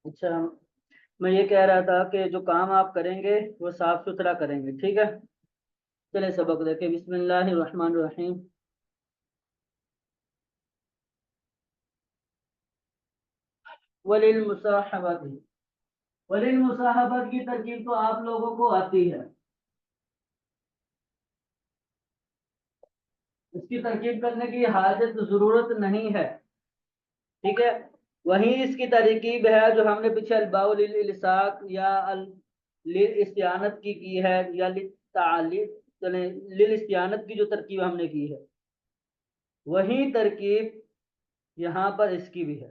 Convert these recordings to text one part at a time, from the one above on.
अच्छा, मैं ये कह रहा था कि जो काम आप करेंगे वो साफ सुथरा करेंगे, ठीक है। चले सबक देखें। बिस्मिल्लाहिर्रहमानिर्रहीम। वलिल मुसाहबती। वलिल मुसाहबत की तरकीब तो आप लोगों को आती है। इसकी तरकीब करने की हाजत जरूरत नहीं है, ठीक है। वही इसकी तरकीब है जो हमने पीछे अलबाउ लिल इल्साक या लिल इस्तियानत की है, या लिल तालिल, चले, लिल इस्तियानत की जो तरकीब हमने की है वही तरकीब यहाँ पर इसकी भी है,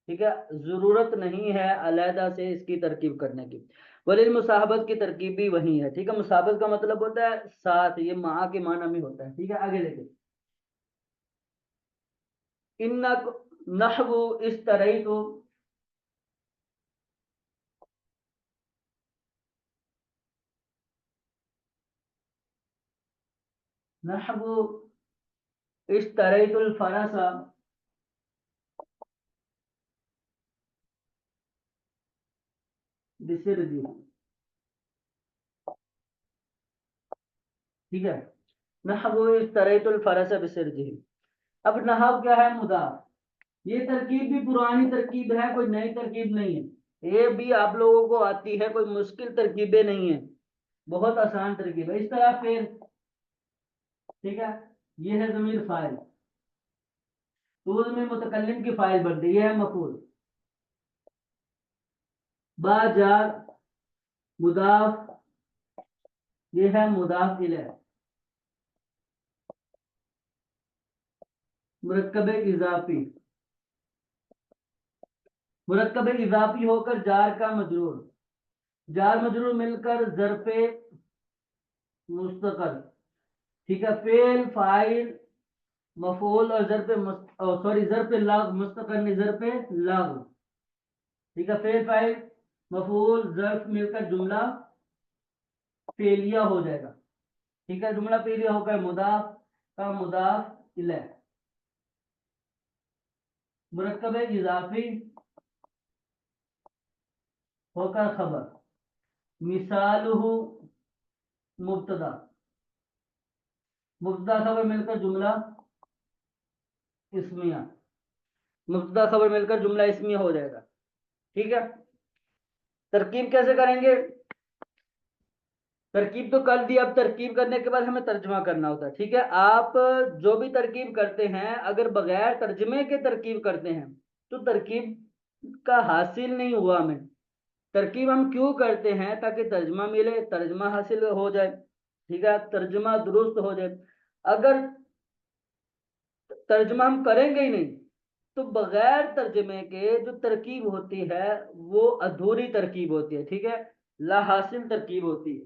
ठीक है। जरूरत नहीं है अलहदा से इसकी तरकीब करने की। वलिल मुसाहबत की तरकीब भी वही है, ठीक है। मुसाहबत का मतलब होता है साथ, ये माँ के माना में होता है, ठीक है। आगे देखें। इन नहवु इस तरह तो, नहवु इस तरह तो फरसा बिसिर दी, ठीक है। नहवु इस तरह तो फरसा बिसिर दी। अब नहव क्या है? मुदाफ। ये तरकीब भी पुरानी तरकीब है, कोई नई तरकीब नहीं है। ये भी आप लोगों को आती है, कोई मुश्किल तरकीबें नहीं है, बहुत आसान तरकीब है। इस तरह फिर, ठीक है। ये है जमीर फाइल, तो उसमें मुतकल्लिम की फाइल बनती है, ये है मफूल। बाजार मुदाफ, ये है मुदाफ इलैह। मुरक्कब इजाफी, मुरक्कब इजाफी होकर जार का मजरूर, जार मजरूर मिलकर जरफे मुस्तकर, ठीक है। फेल फाइल मफूल और जरफे सॉरी जरफे लाग मुस्तकर नहीं जरफे लाग, ठीक है। फेल फाइल मफूल जर्फ मिलकर जुमला फेलिया हो जाएगा, ठीक है। जुमला फेलिया होकर मुदाफ का मुदाफ इलैह। मुरक्कब इजाफी होकर खबर, मिसालुहु मुब्तदा, मुब्तदा खबर मिलकर जुमला इस्मिया, मुब्तदा खबर मिलकर जुमला इस्मिया हो जाएगा, ठीक है। तरकीब कैसे करेंगे? तरकीब तो कर दी, अब तरकीब करने के बाद हमें तर्जमा करना होता है, ठीक है। आप जो भी तरकीब करते हैं, अगर बगैर तर्जमे के तरकीब करते हैं तो तरकीब का हासिल नहीं हुआ हमें। तरकीब हम क्यों करते हैं? ताकि तर्जमा मिले, तर्जमा हासिल हो जाए, ठीक है, तर्जमा दुरुस्त हो जाए। अगर तर्जमा हम करेंगे ही नहीं तो बगैर तर्जमे के जो तरकीब होती है वो अधूरी तरकीब होती है, ठीक है, ला हासिल तरकीब होती है,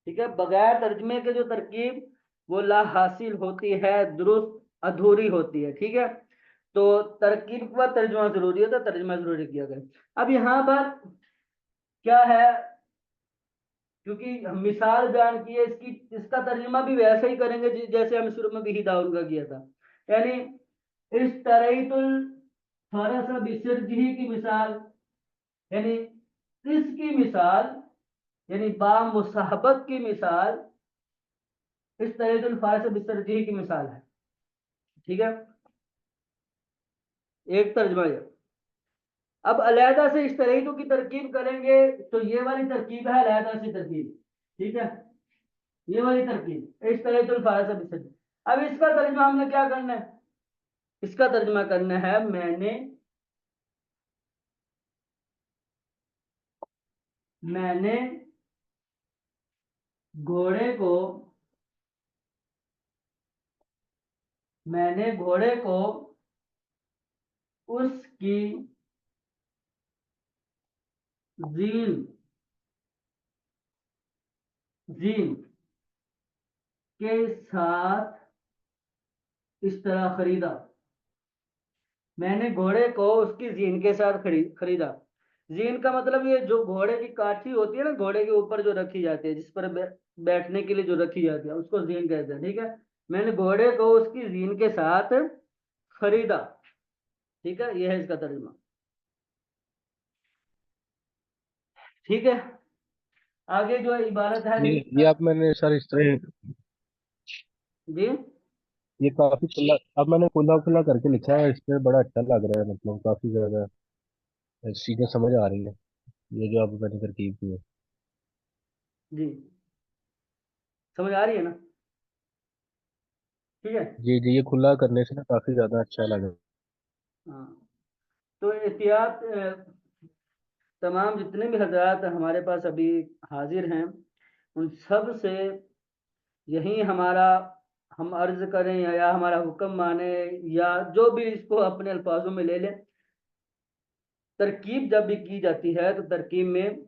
ठीक है। बगैर तर्जमे के जो तरकीब वो ला हासिल होती है, दुरुस्त अधूरी होती है, ठीक है। तो तरकीब का तर्जमा जरूरी होता है, तर्जमा जरूरी किया गया। अब यहाँ पर क्या है, क्योंकि हम मिसाल बयान की है इसकी, इसका तर्जुमा भी वैसे ही करेंगे जैसे हम शुरू में भी दाउन का किया था। यानी इस तरह फरस बिसरजिही की मिसाल, यानी इसकी मिसाल, यानी बा मुसाहबत की मिसाल इस तरह फारस बिसरजिही की मिसाल है, ठीक है। एक तर्जमा ये। अब अलहदा से इस तरह की तरकीब करेंगे तो ये वाली तरकीब है अलहदा से तरकीब, ठीक है। ये वाली तरकीब इस तरह फारस बिसरजिही। अब इसका तर्जमा हमने क्या करना है? इसका तर्जमा करना है मैंने घोड़े को, मैंने घोड़े को उसकी जीन, जीन के साथ इस तरह खरीदा। मैंने घोड़े को उसकी जीन के साथ खरीदा। जीन का मतलब ये जो घोड़े की काठी होती है ना, घोड़े के ऊपर जो रखी जाती है, जिस पर बैठने के लिए जो रखी जाती है उसको जीन कहते हैं, ठीक है। मैंने घोड़े को उसकी जीन के साथ खरीदा। ठीक है, ये है इसका तर्जुमा। ठीक है, आगे जो इबारत है ये आप मैंने सर इस तरह, जी। ये काफी खुला, अब मैंने खुला खुला करके लिखा है, इस पे बड़ा अच्छा लग रहा है, मतलब काफी ज्यादा चीजें समझ आ रही है, ये जो आप मैंने तरकीब की है। जी, समझ आ रही है ना? ठीक है। जी जी, ये खुला करने से ना काफी ज्यादा अच्छा लग रहा है। हाँ, तो एहतियात तमाम जितने भी हजरात हमारे पास अभी हाजिर हैं, उन सब से यही हमारा, हम अर्ज करें या हमारा हुक्म माने, या जो भी इसको अपने अल्फाजों में ले लें, तरकीब जब भी की जाती है तो तरकीब में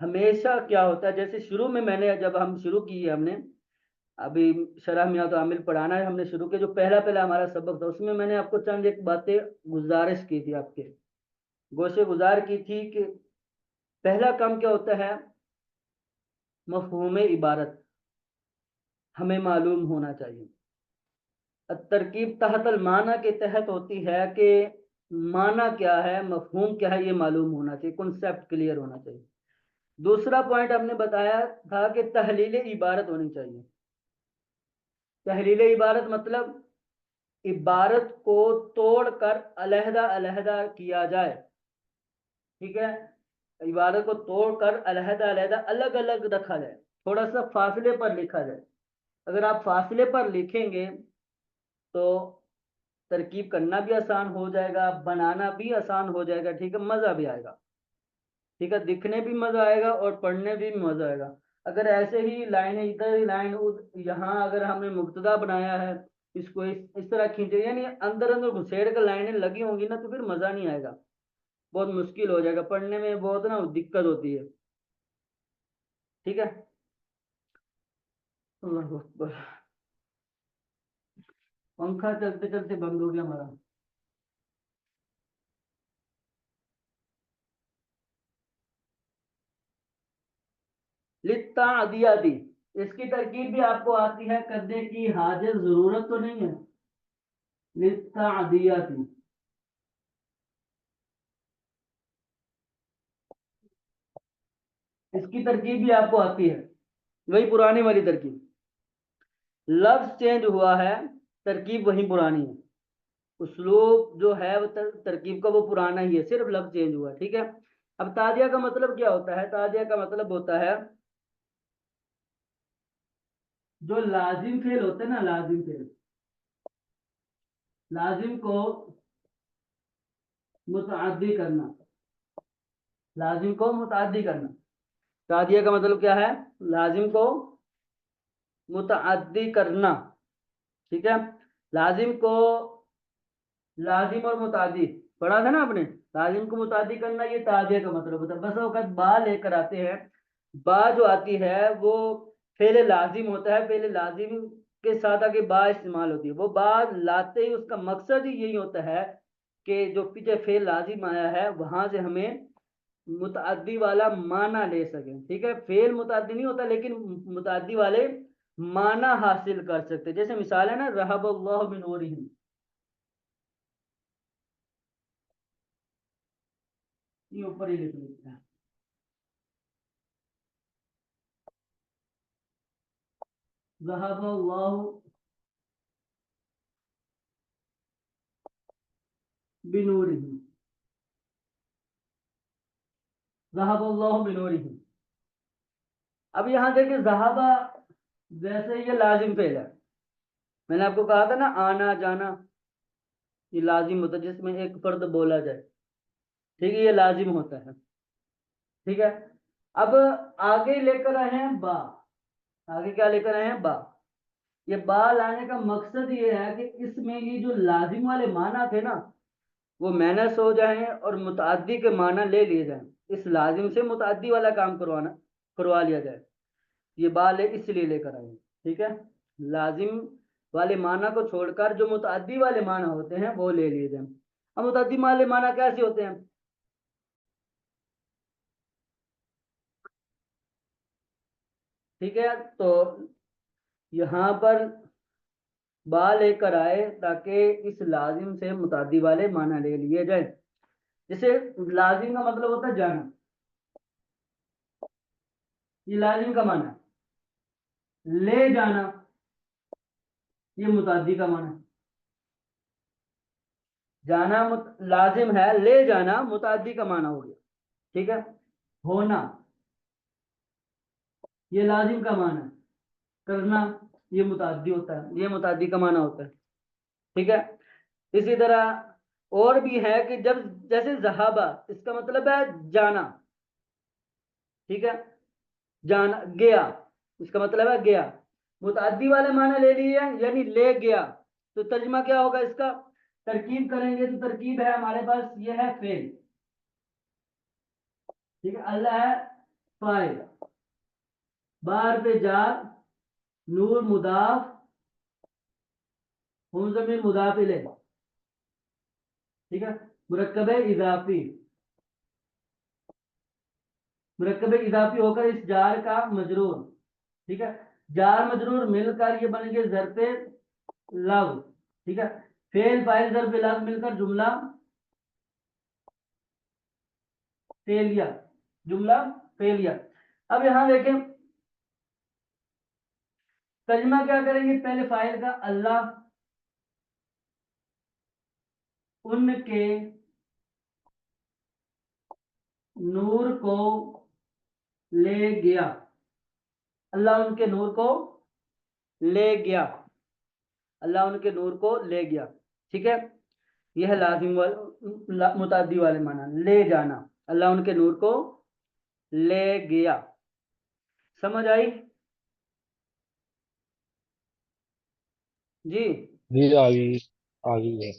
हमेशा क्या होता है, जैसे शुरू में मैंने, जब हम शुरू की है हमने अभी शरह मियां तो आमिल पढ़ाना है, हमने शुरू किया, जो पहला पहला हमारा सबक था उसमें मैंने आपको चंद एक बातें गुजारिश की थी, आपके गोशे गुजार की थी कि पहला काम क्या होता है, मफहूम इबारत हमें मालूम होना चाहिए। तरकीब तहतल माना के तहत होती है कि माना क्या है, मफहूम क्या है, ये मालूम होना चाहिए, कॉन्सेप्ट क्लियर होना चाहिए। दूसरा पॉइंट हमने बताया था कि तहलील इबारत होनी चाहिए। तहलील इबारत मतलब इबारत को तोड़कर अलहदा अलहदा किया जाए। ठीक है, इबारत को तोड़कर अलहदा अलहदा अलग अलग रखा जाए, थोड़ा सा फासले पर लिखा जाए। अगर आप फासले पर लिखेंगे तो तरकीब करना भी आसान हो जाएगा, बनाना भी आसान हो जाएगा। ठीक है, मजा भी आएगा। ठीक है, दिखने भी मजा आएगा और पढ़ने भी मजा आएगा। अगर ऐसे ही लाइन इधर ही लाइन यहाँ अगर हमने मुब्तदा बनाया है, इसको इस तरह खींचे, यानी अंदर अंदर घुसेड़ कर लाइनें लगी होंगी ना, तो फिर मजा नहीं आएगा, बहुत मुश्किल हो जाएगा पढ़ने में, बहुत ना दिक्कत होती है। ठीक है, अल्लाह अकबर। पंखा चलते चलते बंद हो गया हमारा। लित्ता दिया दी, इसकी तरकीब भी आपको आती है करने की, हाजिर जरूरत तो नहीं है। लित्ता दिया दी, इसकी तरकीब भी आपको आती है, वही पुरानी वाली तरकीब। लफ्ज चेंज हुआ है, तरकीब वही पुरानी है। उसलूब जो है वो तरकीब का वो पुराना ही है, सिर्फ लफ्ज चेंज हुआ है। ठीक है, अब तादिया का मतलब क्या होता है? तादिया का मतलब होता है जो लाजिम फेल होते हैं ना, लाजिम फेल, लाजिम को मुतअद्दी करना, लाजिम को मुतअद्दी करना। तादिया का मतलब क्या है? लाजिम को मुतअद्दी करना। ठीक है, लाजिम को, लाजिम और मुतादी पढ़ा था ना आपने, लाजिम को मुतादी करना, ये तादिया का मतलब होता है। बस वक्त बा लेकर आते हैं, बा जो आती है वो फेले लाजिम होता है, फेले लाजिम के साथ आगे बा इस्तेमाल होती है। वो बा लाते ही उसका मकसद ही यही होता है कि जो पीछे फेल लाजिम आया है वहां से हमें मुतअद्दी वाला माना ले सकें। ठीक है, फेल मुतअद्दी नहीं होता, लेकिन मुतअद्दी वाले माना हासिल कर सकते। जैसे मिसाल है ना, रहबल्लाहु बिनूरिहिम, ये ऊपर ही लिख लेते हैं, ज़हबल्लाहु बिनूरिहिम, ज़हबल्लाहु बिनूरिहिम। अब यहाँ देखिए ज़हाबा, जैसे ये लाजिम फेल है, मैंने आपको कहा था ना आना जाना, ये लाजिम होता है जिसमें एक फर्द बोला जाए। ठीक है, ये लाजिम होता है। ठीक है, अब आगे लेकर आए हैं बा, आगे क्या लेकर आए हैं? बा। ये बा लाने का मकसद ये है कि इसमें ये जो लाजिम वाले माना थे ना, वो मैनस हो जाएं और मुतअद्दी के माना ले लिए जाएं, इस लाजिम से मुतअद्दी वाला काम करवा लिया जाए। ये बाल इसलिए लेकर आए। ठीक है, लाजिम वाले माना को छोड़कर जो मुतअद्दी वाले माना होते हैं वो ले लिए जाए। अब मुतअद्दी वाले माना कैसे होते हैं? ठीक है, तो यहाँ पर बा लेकर आए ताकि इस लाजिम से मुतादी वाले माना ले लिए जाए। जैसे लाजिम का मतलब होता है जाना, ये लाजिम का माना है। ले जाना, ये मुतादी का माना है। जाना लाजिम है, ले जाना मुतादी का माना हो गया। ठीक है। होना, ये लाजिम का माना है। करना, ये मुतादी होता है, ये मुतादी का माना होता है। ठीक है। इसी तरह और भी है कि जब, जैसे जहाबा, इसका मतलब है जाना। ठीक है। जाना, गया, इसका मतलब है गया। मुताद्दी वाले माना ले लिए यानी ले गया। तो तर्जमा क्या होगा इसका? तरकीब करेंगे तो तरकीब है हमारे पास, ये है फेल। ठीक है। अल्लाह है फाइल, बार पे जार, नूर मुदाफ, हम जमीन मुदाफ इलेह। ठीक है। मुरक्कब इजाफी, मुरक्कब इजाफी होकर इस जार का मजरूर। ठीक है। जार मजरूर मिलकर ये बन गए ज़र्फ़े लव। ठीक है। फेल फाइल ज़र्फ़े लव मिलकर जुमला फेलिया, जुमला फेलिया। अब यहां देखें, तर्जमा क्या करेंगे? पहले फाइल का अल्लाह उनके नूर को ले गया, अल्लाह उनके नूर को ले गया, अल्लाह उनके नूर को ले गया। ठीक है। यह है लाजिम वाले मुतादी वाले माना, ले जाना, अल्लाह उनके नूर को ले गया। समझ आई जी? जी आगे, आगे है।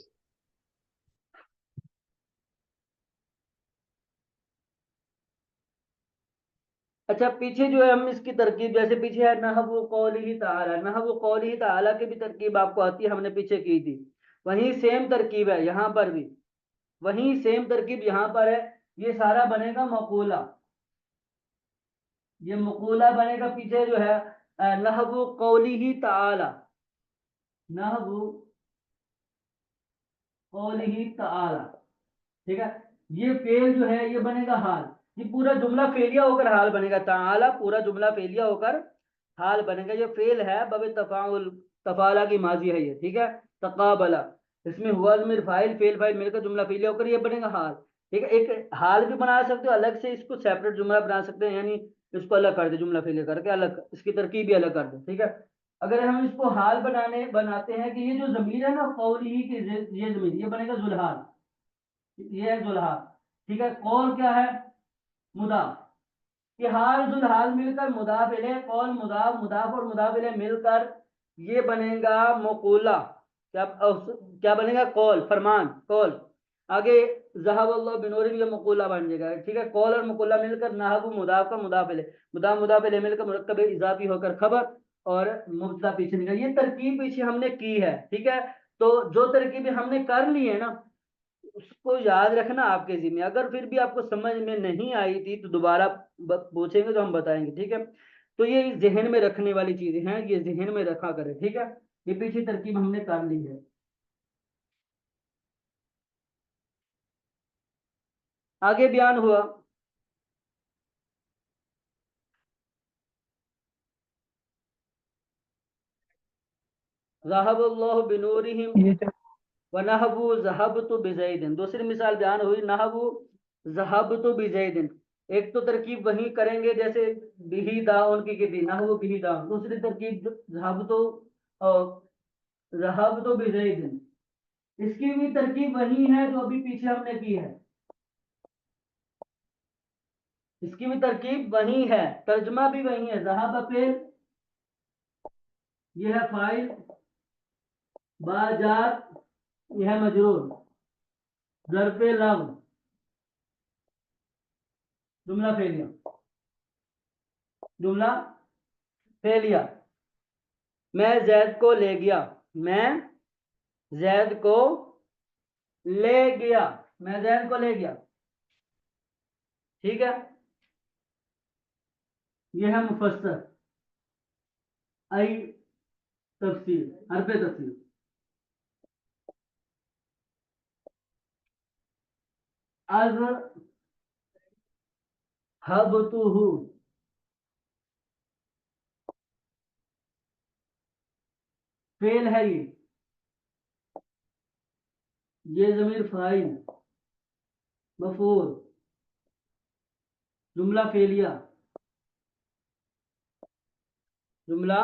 अच्छा, पीछे जो है हम इसकी तरकीब, जैसे पीछे है नहवु कौलिही ताला, नहवु कौलिही ताला की भी तरकीब आपको आती है, हमने पीछे की थी। वही सेम तरकीब है यहाँ पर भी, वही सेम तरकीब यहाँ पर है। ये सारा बनेगा मकूला, ये मकूला बनेगा। पीछे जो है नहवु कौलिही ताला, नहवु कौलिही ताला। ठीक है। ये फेल जो है ये बनेगा हाल, ये पूरा जुमला फेलिया होकर हाल बनेगा। ताला पूरा जुमला फेलिया होकर हाल बनेगा। ये फेल है बब तफाउल, तफाला की माजी है ये। ठीक है। तकाबला, इसमें हुआ जमीर फाइल फेल फाइल मिलकर जुमला फेलिया होकर ये बनेगा हाल। ठीक है। एक हाल भी बना सकते हो अलग से, इसको सेपरेट जुमला बना सकते हैं, यानी इसको अलग कर दे, जुमला फेलिया करके अलग, इसकी तरकीब भी अलग कर दे। ठीक है। अगर हम इसको हाल बनाते हैं कि ये जो जमीर है ना कौली ही की, ये जमीर ये बनेगा जुलहाल, ये है जुल्हा। ठीक है। कौल क्या है? मुदाफ। ये हाल जुल हाल मिलकर मुदाफ इले, कौल मुदाफ, मुदाफ और मुदाफ इले मिलकर ये बनेगा मकूला। क्या क्या बनेगा? कौल, फरमान, कौल। आगे ज़हबल्लाहु बिनूरिहिम, ये मकूला बन जाएगा। ठीक है। कौल और मकूला मिलकर नहबु मुदाफ का मुदाफ इले, मुदाफ मुदाफ इले मिलकर मुरक्कब इजाफी होकर खबर और मुब्तदा पीछे निकल। ये तरकीब पीछे हमने की है। ठीक है। तो जो तरकीब हमने कर ली है ना, उसको याद रखना आपके जिम्मे। अगर फिर भी आपको समझ में नहीं आई थी तो दोबारा पूछेंगे तो हम बताएंगे। ठीक है। तो ये जहन में रखने वाली चीजें हैं, ये जहन में रखा करें। ठीक है। ये पीछे तरकीब हमने कर ली है। आगे बयान हुआ, ज़हबल्लाहु बिनूरिहिम ये जो व नहबु ज़हबतु बिज़ैदिन। दूसरी मिसाल बयान हुई नहबु ज़हबतु बिज़ैदिन। एक तो तरकीब वही करेंगे जैसे बिही दाउन की थी, नहबु बिही दाउन। दूसरी तरकीब ज़हबतु और ज़हबतु बिज़ैदिन, इसकी भी तरकीब वही है जो अभी पीछे हमने की है। इसकी भी तरकीब वही है, तर्जमा भी वही है। जहाब फेल, यह है फाइल, बाजार, यह है मजरूर, ज़र्फ़े लव, जुमला फेलिया, जुमला फेलिया। मैं जैद को ले गया, मैं जैद को ले गया, मैं जैद को ले गया। ठीक है। यह है मुफस्सर, आई तफसीर, हरफ तफसीर। अज हबतुहु, फेल है ये जमीर फाइल, मफूल, जुमला फेलिया, जुमला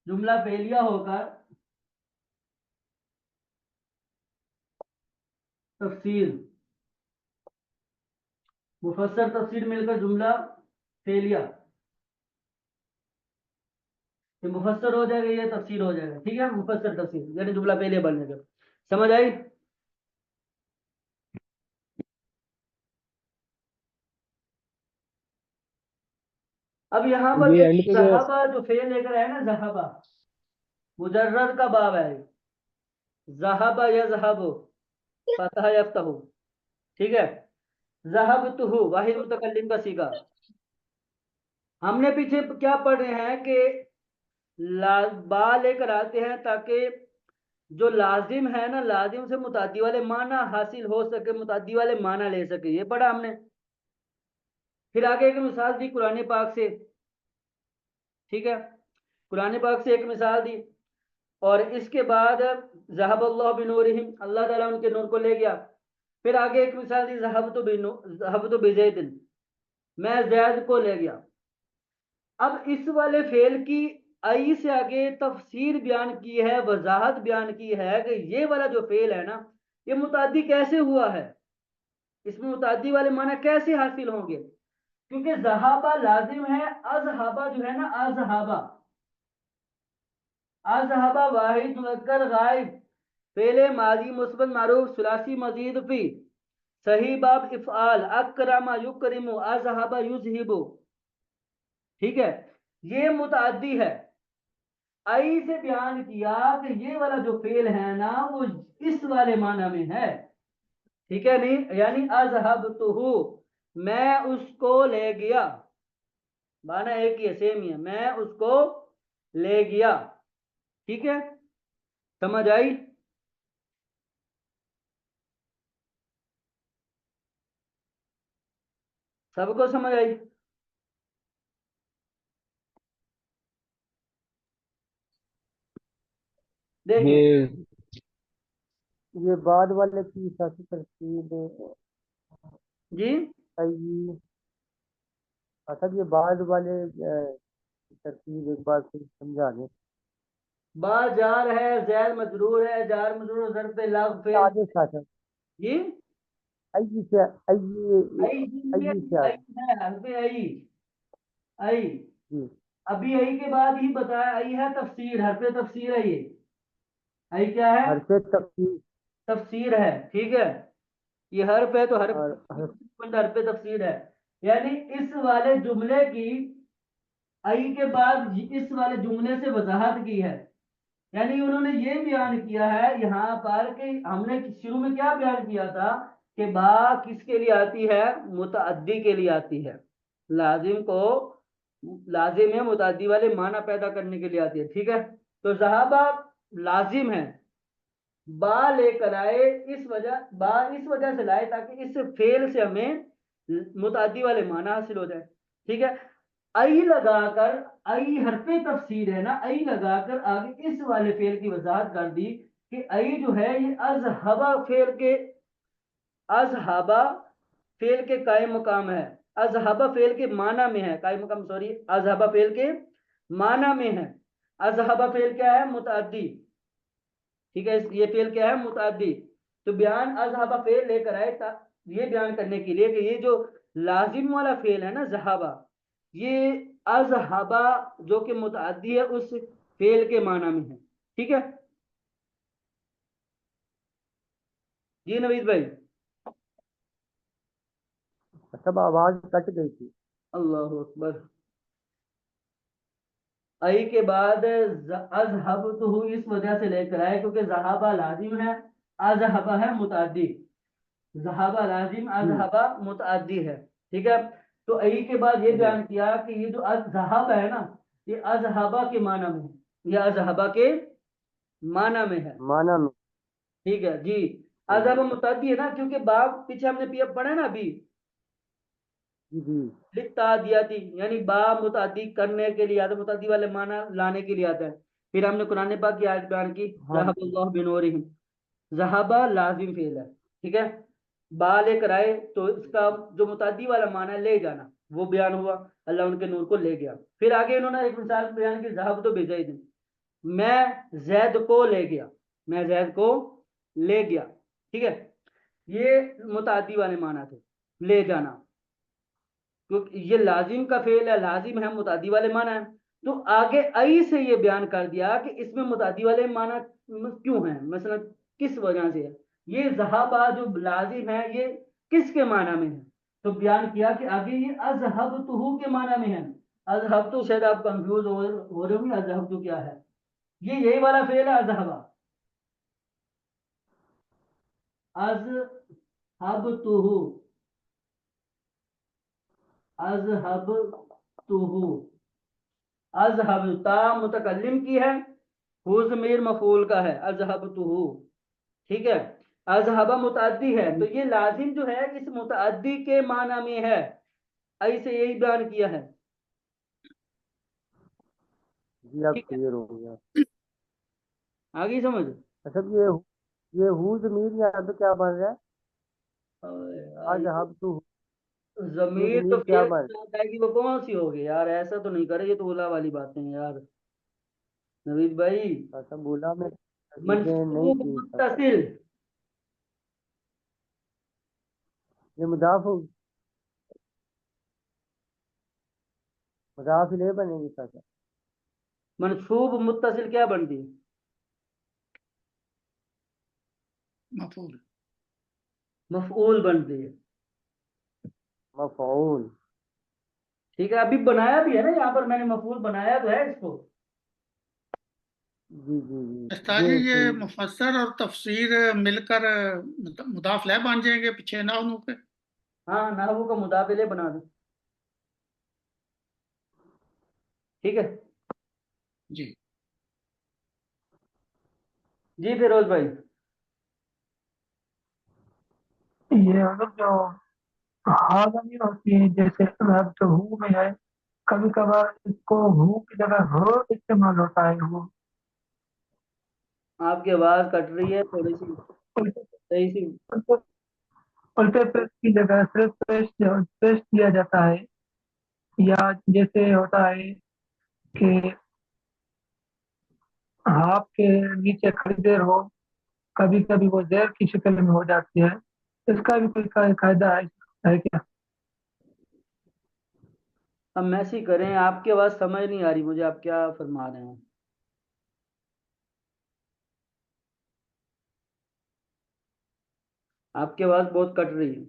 जुमला फेलिया होकर तफसीर, मुफस्सर तफसीर मिलकर जुमला फेलिया। ये मुफस्सर हो जाएगा, ये तफसीर हो जाएगा। ठीक है, मुफस्सर तफसीर यानी जुमला फेलिया बनने का। समझ आई? अब यहाँ पर ये एंड पे जो जहाबा जो फेल लेकर है ना, जहाबा मुजर्रद का बाब है। जहाबा या जहाबो, फतह यफ्तहु। ठीक है, ज़हबतुहु वाहिद मुतकल्लिम का सीगा। हमने पीछे क्या पढ़ रहे हैं कि बा लेकर आते हैं ताकि जो लाजिम है ना, लाजिम से मुतादी वाले माना हासिल हो सके, मुतादी वाले माना ले सके, ये पढ़ा हमने। फिर आगे एक मिसाल दी कुरान पाक से। ठीक है, कुरान पाक से एक मिसाल दी, और इसके बाद ज़हबल्लाहु बिनूरिहिम, अल्लाह ताला उनके नूर को ले गया। फिर आगे एक मिसाल दी, ज़हबतु बिज़ैदिन, मैं जैद को ले गया। अब इस वाले फेल की आई से आगे तफसीर बयान की है, वजाहत बयान की है कि ये वाला जो फेल है ना, ये मुतादी कैसे हुआ है, इसमें मुतादी वाले माना कैसे हासिल होंगे। क्योंकि जहाबा लाजिम है, अजहाबा जो है ना, अजहाबा, अजहाबा वाहिद मुज़क्कर गायब, फेले माजी मुस्बत मारूफ सुलासी मजीद फी, सही बाब इफ़आल, अकरमा युकरिमु, अजहाबा युजहिबु। ठीक है, ये मुतादी है। आई से बयान किया कि ये वाला जो फेल है ना, वो इस वाले माना में है। ठीक है, नहीं यानी अज़हबतुहु, मैं उसको ले गया, माना एक ही है, सेम ही है, मैं उसको ले गया। ठीक है, समझ आई? सबको समझ आई? देखें ये ये बाद वाले की हिसाबी तरतीब जी, ये मतलब ये बाद वाले की तरतीब एक बार फिर समझा दें। बा जार है, जैर मजरूर है, जार मजरूर ज़र्फ़ लाग फेल। आगे साथ है जी, अई से अई आई अई से आई आगे है, हरफ़े आई, आई। जी अभी आई के बाद ही बताया, आई है तफसीर, हरफ़े तफसीर है ये। आई क्या है? हर से तफसीर तफसीर है। ठीक है, ये हर्फ है तो हर्फ, और हर्फ तफसीर है। यानी इस वाले जुमले की आई के बाद इस वाले जुमले से वजाहत की है। यानी उन्होंने ये बयान किया है यहाँ पर कि हमने शुरू में क्या बयान किया था कि बा किसके लिए आती है, मुतअद्दी के लिए आती है। लाजिम को, लाजिम है मुतअद्दी वाले माना पैदा करने के लिए आती है। ठीक है, तो जहाबा लाजिम है, बा लेकर आए, इस वजह बा इस वजह से लाए ताकि इस फेल से हमें मुतादी वाले माना हासिल हो जाए। ठीक है, आई लगाकर, आई हरफे तफसीर है ना, आई लगाकर आगे इस वाले फेल की वजाहत कर दी कि आई जो है ये अजहबा फेल के, अजहबा फेल के कायम मकाम है, अजहबा फेल के माना में है, कायम मकाम सॉरी, अजहबा फेल के माना में है। अजहबा फेल क्या है? मुतअद्दी। ठीक है, ये फेल क्या है? मुतअद्दी। तो बयान अज़हबा फेल लेकर आए ये बयान करने के लिए कि ये जो लाजिम वाला फेल है ना, जहाबा, ये अज़हबा जो कि मुतअद्दी है उस फेल के माना में है। ठीक है जी नवीद भाई। सब आवाज कट गई थी। अल्लाह अकबर। आई के बाद अजहब तो इस वजह से लेकर आए क्योंकि जहाबा लाजिम है, अजहबा है मुतअद्दी। जहाबा लाजिम, जी अजहबा मुतअद्दी है। ठीक है, तो आई के बाद ये जी बयान किया कि ये जो अजहब है ना, ये अजहबा के माना में है, ये अजहबा के माना में है। माना में। ठीक है जी। ठीक अजहब है। मुतअद्दी है ना, क्योंकि बाब पीछे हमने पिया पढ़ा है ना अभी, जी जी। लिखता दिया थी, यानी बाब मुतअद्दी करने के लिए आता है, मुतअद्दी वाले माना लाने के लिए आता है। फिर हमने कुरान पाक की आयत बयान की, हाँ जी। ज़हबल्लाहु बिनूरिहिम, ज़हबा लाजिम फेल है, ठीक है। बा लेकर आए तो इसका जो मुतअद्दी वाला माना है ले जाना, वो बयान हुआ, अल्लाह उनके नूर को ले गया। फिर आगे इन्होंने एक मिसाल बयान की, ज़हब तो भेजा ही नहीं, मैं जैद को ले गया, मैं जैद को ले गया, ठीक है। ये मुतअद्दी वाले माना थे, ले जाना, क्योंकि ये लाजिम का फेल है, लाजिम है, मुतादी वाले माना है। तो आगे आई से ये बयान कर दिया कि इसमें मुतादी वाले माना क्यों है, मसलन किस वजह से है, ये जहाबा जो लाजिम है ये किसके माना में है। तो बयान किया कि आगे ये अजहब तुहू के माना में है। अजहब तो शायद आप कंफ्यूज हो रहे होंगे, अजहब तो क्या है, ये यही वाला फेल है अजहबा, अजहब तुहू, अजहब तुहू, अजहब ता मुतकल्लिम की है, हु ज़मीर मफूल का है, अजहबतुहु, ठीक है। अजहबा मुतअद्दी है, तो जी ये लाजिम जो है इस मुतअद्दी के माना में है, ऐसे यही बयान किया है। जी, अब ठीक है, क्लियर हो गया। आगे समझ। अच्छा, ये हु ज़मीर यहाँ पे क्या बन रहा है? अरे आज यार, हम तो, ये जमीर तो ज़मीर क्या फेल बन जाएगी, वो कौन सी होगी यार, ऐसा तो नहीं करे, ये तो उला वाली बातें हैं यार नवीद भाई। रहा? अच्छा, बोला मैं चीजें नहीं मनसूब थी तब। मुत्तसिल, ये मुदाफ मुदाफ इलेह बनेगी सर। मनसूब मुत्तसिल क्या बनती है, मफूल। मफऊल बनती है, मफऊल। ठीक है। अभी बनाया भी है ना यहाँ पर, मैंने मफऊल बनाया तो है इसको। जी जी जी, उस्ताद जी, ये ये सही। मुफस्सर और तफसीर मिलकर मुदाफ लह बन जाएंगे पीछे ना नू के। हाँ, नाहwu का मुदाबिले बना दो, ठीक है। जी। जी फिरोज भाई। ये मतलब जो हाजमी होती है, जैसे अब तो हु में है, कभी कभार इसको हु की जगह हो इस्तेमाल होता है। वो आपकी आवाज कट रही है थोड़ी सी, उल्टे सही सी। उल्टे उल्टे प्रेस की जगह सिर्फ प्रेस किया जाता है। या जैसे होता है कि हाफ के नीचे खड़ी देर हो, कभी कभी वो जेर की शक्ल में हो जाती है। इसका भी कोई कायदा है क्या? अब मैसी करें, आपकी आवाज समझ नहीं आ रही मुझे, आप क्या फरमा रहे हैं। आपकी आवाज बहुत कट रही है।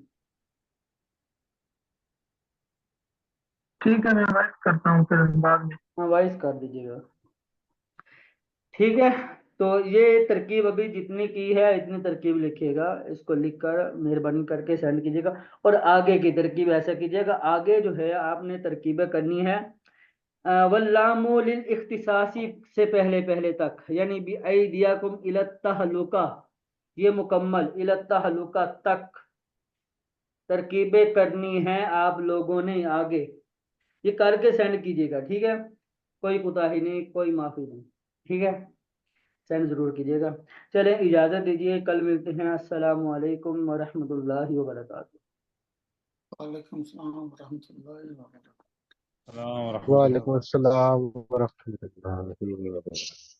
ठीक है, मैं बात करता हूँ फिर बाद में। हाँ, वॉइस कर दीजिएगा, ठीक है। तो ये तरकीब अभी जितनी की है इतनी तरकीब लिखिएगा, इसको लिखकर मेहरबानी करके सेंड कीजिएगा। और आगे की तरकीब ऐसा कीजिएगा, आगे जो है आपने तरकीबें करनी है वल्लामु लिल इख्तिसासी से पहले पहले तक, यानी बी ऐदियाकुम इलत तहलुका, ये मुकम्मल इलत तहलुका तक तरकीबें करनी है आप लोगों ने आगे, ये करके सेंड कीजिएगा, ठीक है। कोई कुताही नहीं, कोई माफी नहीं, ठीक है। सेंड जरूर कीजिएगा। चलें, इजाजत दीजिए, कल मिलते हैं। अस्सलामु अलैकुम वरहमतुल्लाहि वबरकातुहू। वालेकुम सलाम व रहमतुल्लाहि व बरकातहू। वालेकुम अस्सलाम व रहमतुल्लाहि व बरकातहू।